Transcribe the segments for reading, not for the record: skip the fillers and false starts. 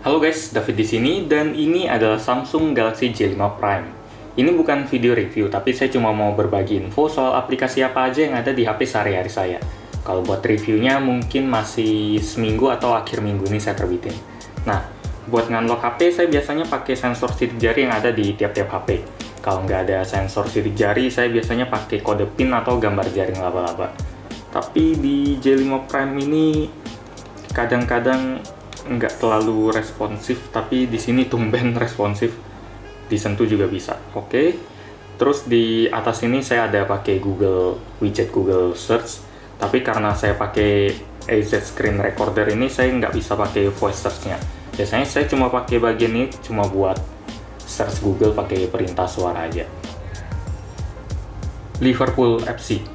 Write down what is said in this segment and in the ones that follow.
Halo guys, David di sini dan ini adalah Samsung Galaxy J5 Prime. Ini bukan video review, tapi saya cuma mau berbagi info soal aplikasi apa aja yang ada di HP sehari-hari saya. Kalau buat reviewnya mungkin masih seminggu atau akhir minggu ini saya terbitin. Nah, buat nge-unlock HP saya biasanya pakai sensor sidik jari yang ada di tiap-tiap HP. Kalau nggak ada sensor sidik jari, saya biasanya pakai kode PIN atau gambar jaring laba-laba. Tapi di J5 Prime ini kadang-kadang nggak terlalu responsif, tapi di sini tumben responsif, disentuh juga bisa. Oke. Terus di atas ini saya ada pakai widget Google Search, tapi karena saya pakai AZ Screen Recorder ini saya nggak bisa pakai voice search-nya. Biasanya saya cuma pakai bagian ini cuma buat search Google pakai perintah suara aja. Liverpool FC.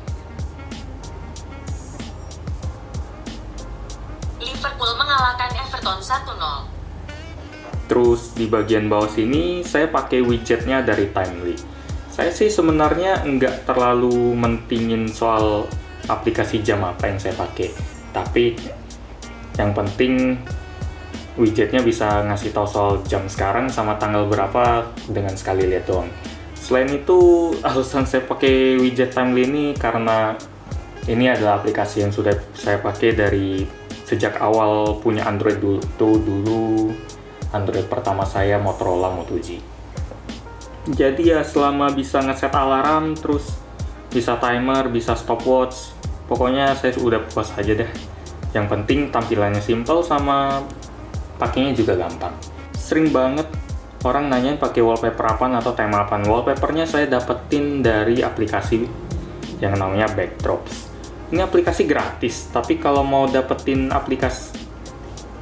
Liverpool mengalahkan Everton 1-0. Terus di bagian bawah sini saya pakai widgetnya dari Timely. Saya sih sebenarnya nggak terlalu mentingin soal aplikasi jam apa yang saya pakai, tapi yang penting widgetnya bisa ngasih tahu soal jam sekarang sama tanggal berapa dengan sekali lihat doang. Selain itu, alasan saya pakai widget Timely ini karena ini adalah aplikasi yang sudah saya pakai dari sejak awal punya Android dulu Android pertama saya Motorola Moto G. Jadi ya selama bisa ngeset alarm, terus bisa timer, bisa stopwatch, pokoknya saya udah puas aja deh. Yang penting tampilannya simple sama pakainya juga gampang. Sering banget orang nanyain pakai wallpaper apaan atau tema apaan. Wallpapernya saya dapetin dari aplikasi yang namanya Backdrops. Ini aplikasi gratis, tapi kalau mau dapetin aplikasi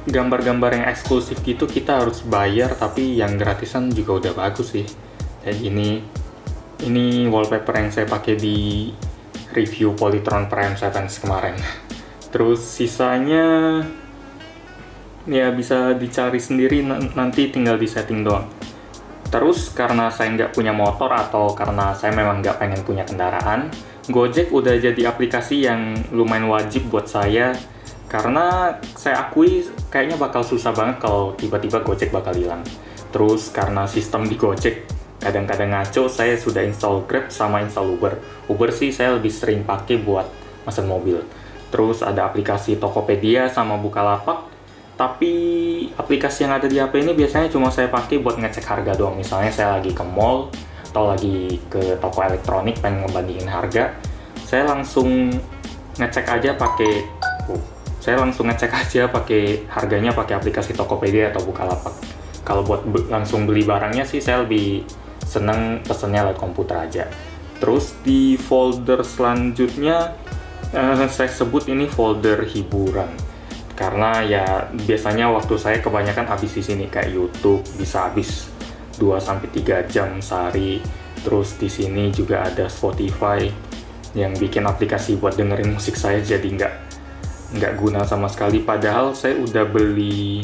gambar-gambar yang eksklusif gitu kita harus bayar, tapi yang gratisan juga udah bagus sih. Jadi ini wallpaper yang saya pakai di review Polytron Prime 7 kemarin. Terus sisanya ya bisa dicari sendiri, nanti tinggal di setting doang. Terus karena saya nggak punya motor atau karena saya memang nggak pengen punya kendaraan, Gojek udah jadi aplikasi yang lumayan wajib buat saya, karena saya akui kayaknya bakal susah banget kalau tiba-tiba Gojek bakal hilang. Terus karena sistem di Gojek kadang-kadang ngaco, saya sudah install Grab sama install Uber. Uber sih saya lebih sering pakai buat mesen mobil. Terus ada aplikasi Tokopedia sama Bukalapak, tapi aplikasi yang ada di HP ini biasanya cuma saya pakai buat ngecek harga doang. Misalnya saya lagi ke mall atau lagi ke toko elektronik pengen ngebandingin harga, saya langsung ngecek aja pakai harganya pakai aplikasi Tokopedia atau Bukalapak. Kalau buat langsung beli barangnya sih saya lebih seneng pesennya lewat komputer aja. Terus di folder selanjutnya saya sebut ini folder hiburan, karena ya biasanya waktu saya kebanyakan habis di sini, kayak YouTube bisa habis 2-3 jam sehari. Terus di sini juga ada Spotify yang bikin aplikasi buat dengerin musik saya jadi nggak guna sama sekali. Padahal saya udah beli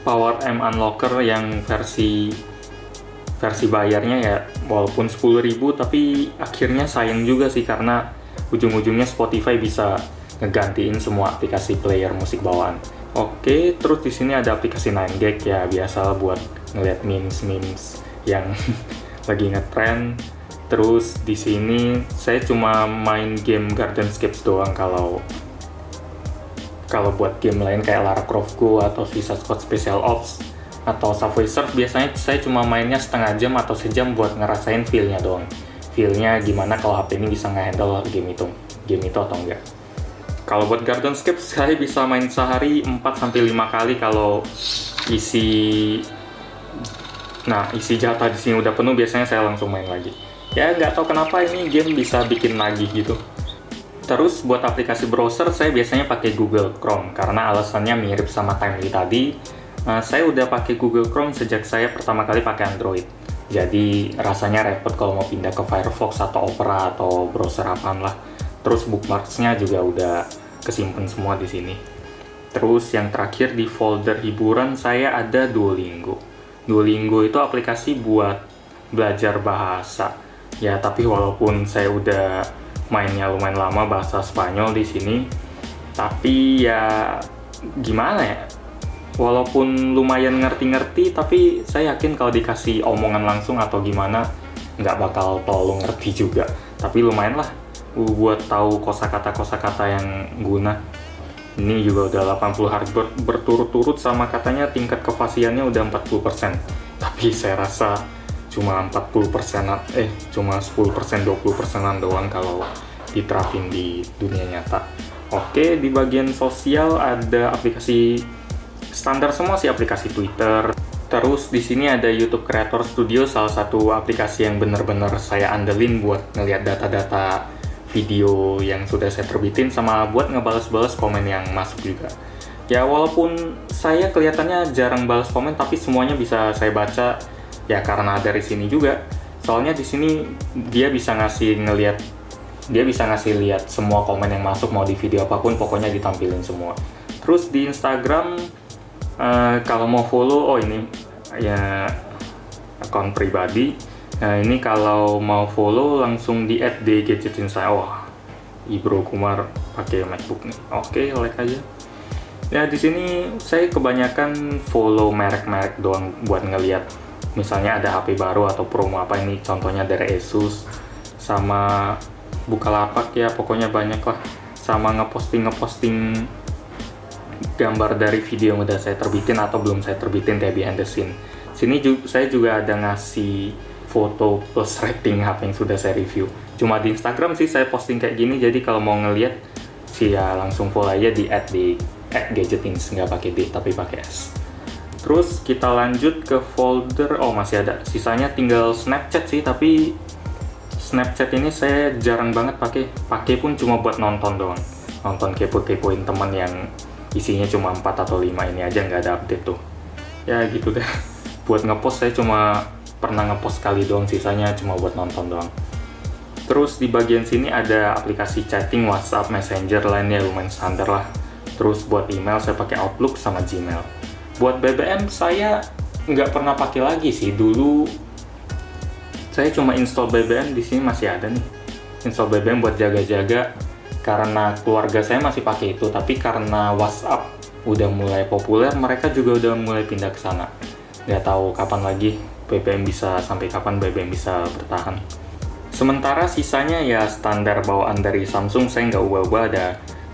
Power M Unlocker yang versi bayarnya ya, walaupun 10.000, tapi akhirnya sayang juga sih karena ujung-ujungnya Spotify bisa ngegantiin semua aplikasi player musik bawaan. Oke, terus di sini ada aplikasi 9gag ya, biasa buat ngeliat memes yang lagi ngetrend. Terus di sini saya cuma main game Gardenscapes doang. Kalau buat game lain kayak Lara Croft Go atau Suicide Squad Special Ops atau Subway Surf, biasanya saya cuma mainnya setengah jam atau sejam buat ngerasain feel-nya doang. Feel-nya gimana kalau HP ini bisa nge-handle game itu atau enggak. Kalau buat Gardenscape saya bisa main sehari 4-5 kali kalau isi jatah di sini udah penuh, biasanya saya langsung main lagi. Ya nggak tahu kenapa ini game bisa bikin nagih gitu. Terus buat aplikasi browser saya biasanya pakai Google Chrome karena alasannya mirip sama Timely tadi. Saya udah pakai Google Chrome sejak saya pertama kali pakai Android. Jadi rasanya repot kalau mau pindah ke Firefox atau Opera atau browser apaan lah. Terus bookmarks-nya juga udah kesimpan semua di sini. Terus yang terakhir di folder hiburan saya ada Duolingo. Duolingo itu aplikasi buat belajar bahasa. Ya, tapi walaupun saya udah mainnya lumayan lama bahasa Spanyol di sini, tapi ya gimana ya? walaupun lumayan ngerti-ngerti, tapi saya yakin kalau dikasih omongan langsung atau gimana nggak bakal terlalu ngerti juga. Tapi lumayan lah buat tahu kosakata yang guna. Ini juga udah 80 hari berturut-turut, sama katanya tingkat kefasihannya udah 40%. Tapi saya rasa cuma 40%, cuma 10%, 20%-an doang kalau diterapin di dunia nyata. Oke, di bagian sosial ada aplikasi standar semua sih, aplikasi Twitter. Terus di sini ada YouTube Creator Studio, salah satu aplikasi yang bener-bener saya andelin buat ngelihat data-data video yang sudah saya terbitin, sama buat ngebales-bales komen yang masuk juga. Ya walaupun saya kelihatannya jarang balas komen, tapi semuanya bisa saya baca ya karena dari sini juga. Soalnya di sini dia bisa ngasih lihat semua komen yang masuk, mau di video apapun pokoknya ditampilin semua. Terus di Instagram kalau mau follow, ini ya akun pribadi. Nah ini kalau mau follow langsung di @dgadgetinsight. Wah, Ibro Kumar pakai MacBook nih. Oke, like aja. Ya di sini saya kebanyakan follow merek-merek doang buat ngeliat. Misalnya ada HP baru atau promo apa, ini contohnya dari Asus sama Bukalapak ya, pokoknya banyak lah. Sama ngeposting gambar dari video yang udah saya terbitin atau belum saya terbitin kayak behind the scene. Sini saya juga ada ngasih foto plus rating HP yang sudah saya review. Cuma di Instagram sih saya posting kayak gini, jadi kalau mau ngeliat sih ya langsung follow aja di @gadgetins, nggak pakai D tapi pakai S. Terus kita lanjut ke folder, masih ada, sisanya tinggal Snapchat sih, tapi Snapchat ini saya jarang banget pakai pun cuma buat nonton doang, nonton kepo-kepoin teman yang isinya cuma 4 atau 5, ini aja nggak ada update tuh. Ya gitu deh. Buat ngepost saya cuma pernah ngepost sekali doang, sisanya cuma buat nonton doang. Terus di bagian sini ada aplikasi chatting, WhatsApp, Messenger, lainnya lumayan standar lah. Terus buat email saya pakai Outlook sama Gmail. Buat BBM saya nggak pernah pakai lagi sih. Dulu saya cuma install BBM, di sini masih ada nih. Install BBM buat jaga-jaga karena keluarga saya masih pakai itu, tapi karena WhatsApp udah mulai populer, mereka juga udah mulai pindah ke sana. Nggak tahu kapan lagi sampai kapan BBM bisa bertahan. Sementara sisanya ya standar bawaan dari Samsung, saya nggak ubah-ubah, ada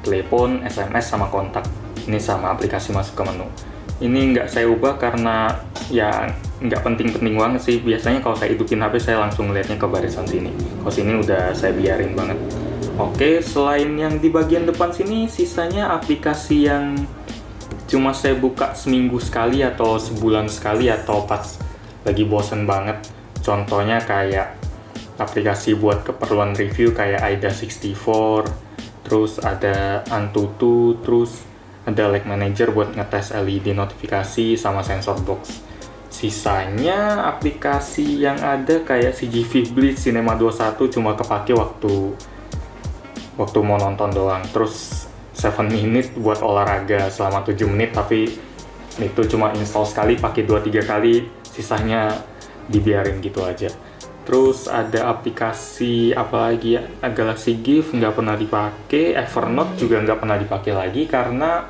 telepon, SMS, sama kontak. Ini sama aplikasi masuk ke menu. Ini nggak saya ubah karena ya nggak penting-penting banget sih. Biasanya kalau saya hidupin HP saya langsung ngeliatnya ke barisan sini. Kalau sini udah saya biarin banget. Oke, selain yang di bagian depan sini, sisanya aplikasi yang cuma saya buka seminggu sekali atau sebulan sekali atau pas lagi bosen banget. Contohnya kayak aplikasi buat keperluan review kayak AIDA64, terus ada Antutu, terus ada Lag Manager buat ngetes LED notifikasi sama sensor box. Sisanya aplikasi yang ada kayak CGV Blitz, Cinema 21 cuma kepake waktu mau nonton doang. Terus 7 Minute buat olahraga selama 7 menit, tapi itu cuma install sekali, pakai 2-3 kali, sisanya dibiarin gitu aja. Terus ada aplikasi apa lagi ya, Galaxy Gift nggak pernah dipakai, Evernote juga nggak pernah dipakai lagi karena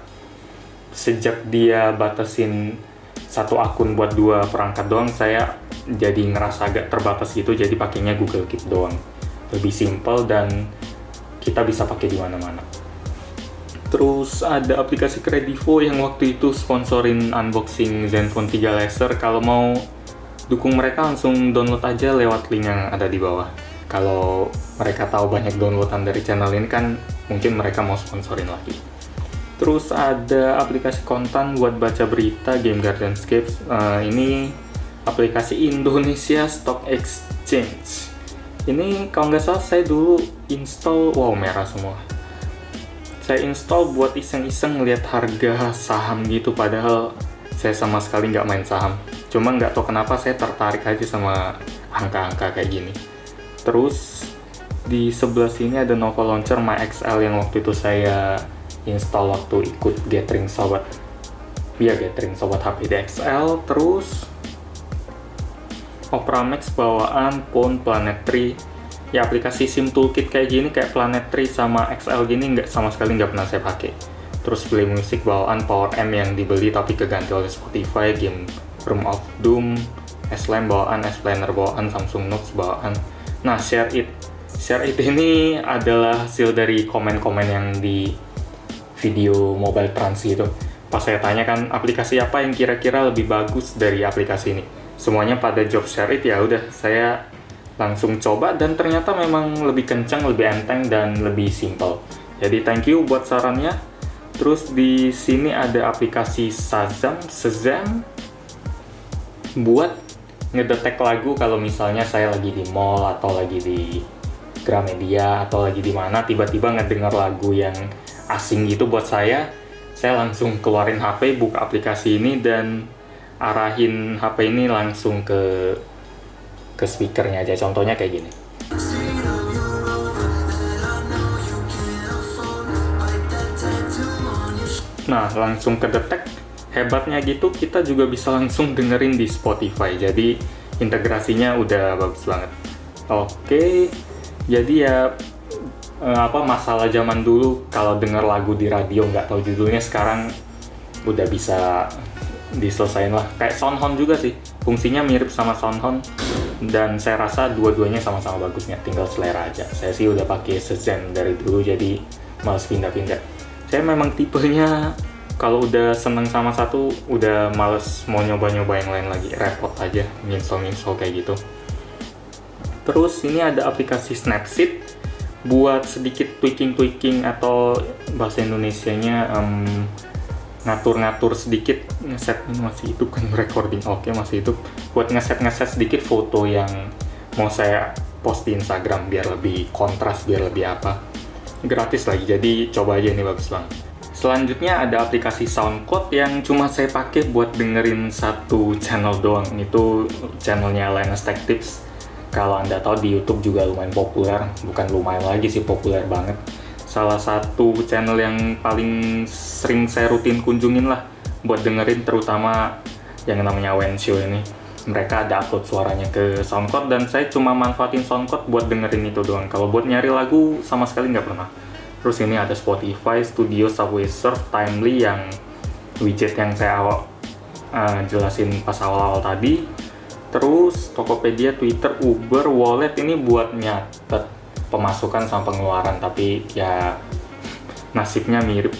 sejak dia batasin satu akun buat 2 perangkat doang, saya jadi ngerasa agak terbatas gitu, jadi pakainya Google Keep doang. Lebih simple dan kita bisa pakai di mana-mana. Terus ada aplikasi Kredivo yang waktu itu sponsorin unboxing Zenfone 3 Laser. Kalau mau dukung mereka langsung download aja lewat link yang ada di bawah. Kalau mereka tahu banyak downloadan dari channel ini kan mungkin mereka mau sponsorin lagi. Terus ada aplikasi kontan buat baca berita, Game Gardenscape. Ini aplikasi Indonesia Stock Exchange. Ini kalau nggak salah saya dulu install, merah semua. Saya install buat iseng-iseng ngeliat harga saham gitu, padahal saya sama sekali nggak main saham. Cuma nggak tahu kenapa saya tertarik aja sama angka-angka kayak gini. Terus di sebelah sini ada Nova Launcher My XL yang waktu itu saya install waktu ikut gathering sobat HP DXL. Terus Opera Max bawaan Phone Planet 3. Ya aplikasi SIM toolkit kayak gini, kayak Planet 3 sama XL gini sama sekali nggak pernah saya pakai. terus play musik bawaan Power Amp yang dibeli tapi keganti oleh Spotify, game Room of Doom, S-Lamp bawaan, S-Planner bawaan, Samsung Notes bawaan. Nah, Share It ini adalah hasil dari komen-komen yang di video Mobile Trans gitu. Pas saya tanya kan aplikasi apa yang kira-kira lebih bagus dari aplikasi ini, semuanya pada jawab Share It. Ya udah, saya langsung coba dan ternyata memang lebih kencang, lebih enteng dan lebih simple. Jadi thank you buat sarannya. Terus di sini ada aplikasi Shazam buat ngedetek lagu kalau misalnya saya lagi di mall atau lagi di Gramedia atau lagi di mana tiba-tiba ngedengar lagu yang asing gitu buat saya langsung keluarin HP, buka aplikasi ini dan arahin HP ini langsung ke speakernya aja. Contohnya kayak gini. Nah, langsung kedetek. Hebatnya gitu, kita juga bisa langsung dengerin di Spotify. Jadi, integrasinya udah bagus banget. Oke, jadi ya masalah zaman dulu kalau denger lagu di radio nggak tahu judulnya, sekarang udah bisa diselesain lah. Kayak Soundhound juga sih, fungsinya mirip sama Soundhound. Dan saya rasa dua-duanya sama-sama bagusnya, tinggal selera aja. Saya sih udah pakai Shazam dari dulu, jadi males pindah-pindah. Saya memang tipenya kalau udah seneng sama satu, udah males mau nyoba-nyoba yang lain lagi, repot aja nginstall kayak gitu. Terus ini ada aplikasi Snapseed buat sedikit tweaking atau bahasa Indonesianya ngatur-ngatur sedikit, ngeset. Ini masih itu kan recording, oke masih itu, buat ngeset sedikit foto yang mau saya post di Instagram biar lebih kontras, biar lebih apa. Gratis lagi, jadi coba aja, ini bagus banget. Selanjutnya ada aplikasi SoundCloud yang cuma saya pakai buat dengerin satu channel doang. Itu channelnya Linus Tech Tips. Kalau Anda tahu di YouTube juga lumayan populer, bukan lumayan lagi sih, populer banget. Salah satu channel yang paling sering saya rutin kunjungin lah buat dengerin, terutama yang namanya Wen Show ini. Mereka ada upload suaranya ke SoundCloud dan saya cuma manfaatin SoundCloud buat dengerin itu doang. Kalau buat nyari lagu sama sekali nggak pernah. Terus ini ada Spotify, Studio, Subway Surf, Timely yang widget yang saya jelasin pas awal-awal tadi. Terus Tokopedia, Twitter, Uber, Wallet ini buat nyatet pemasukan sama pengeluaran, tapi ya nasibnya mirip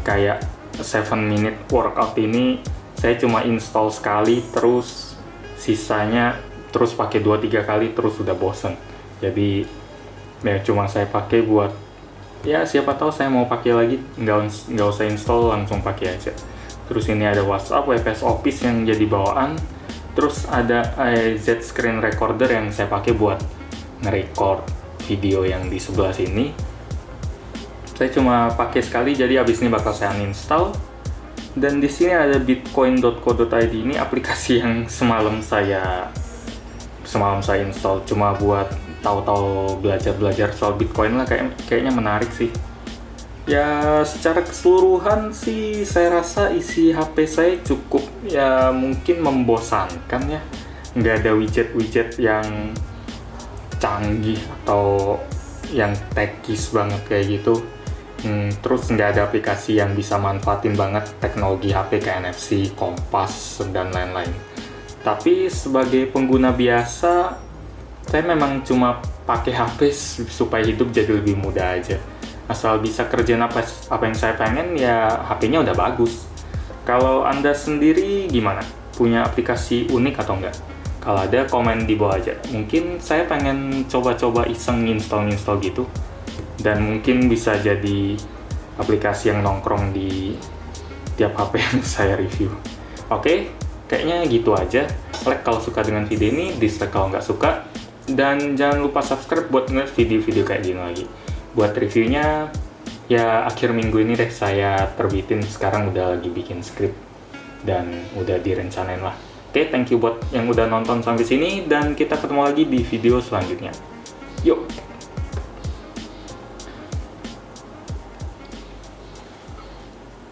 kayak 7 Minute Workout ini. Saya cuma install sekali, terus sisanya terus pakai 2-3 kali, terus udah bosen. Jadi ya cuma saya pakai buat ya siapa tahu saya mau pakai lagi, nggak usah install, langsung pakai aja. Terus ini ada WhatsApp, WPS Office yang jadi bawaan. Terus ada Z Screen Recorder yang saya pakai buat nge-record video yang di sebelah sini. Saya cuma pakai sekali, jadi abis ini bakal saya uninstall. Dan di sini ada bitcoin.co.id, ini aplikasi yang semalam saya install cuma buat tahu-tahu belajar soal Bitcoin lah, kayaknya menarik sih. Ya secara keseluruhan sih saya rasa isi HP saya cukup ya mungkin membosankan ya. Nggak ada widget yang canggih atau yang tekis banget kayak gitu. Terus nggak ada aplikasi yang bisa manfaatin banget teknologi HP kayak NFC, Kompas, dan lain-lain. Tapi sebagai pengguna biasa, saya memang cuma pakai HP supaya hidup jadi lebih mudah aja. Asal bisa kerjain apa yang saya pengen, ya HP-nya udah bagus. Kalau Anda sendiri gimana? Punya aplikasi unik atau enggak? Kalau ada, komen di bawah aja. Mungkin saya pengen coba-coba iseng install gitu. Dan mungkin bisa jadi aplikasi yang nongkrong di tiap HP yang saya review. Oke, kayaknya gitu aja. Like kalau suka dengan video ini, dislike kalau nggak suka. Dan jangan lupa subscribe buat ngeliat video-video kayak gini lagi. Buat reviewnya, ya akhir minggu ini deh saya terbitin. Sekarang udah lagi bikin skrip dan udah direncanain lah. Oke, thank you buat yang udah nonton sampai sini. Dan kita ketemu lagi di video selanjutnya. Yuk!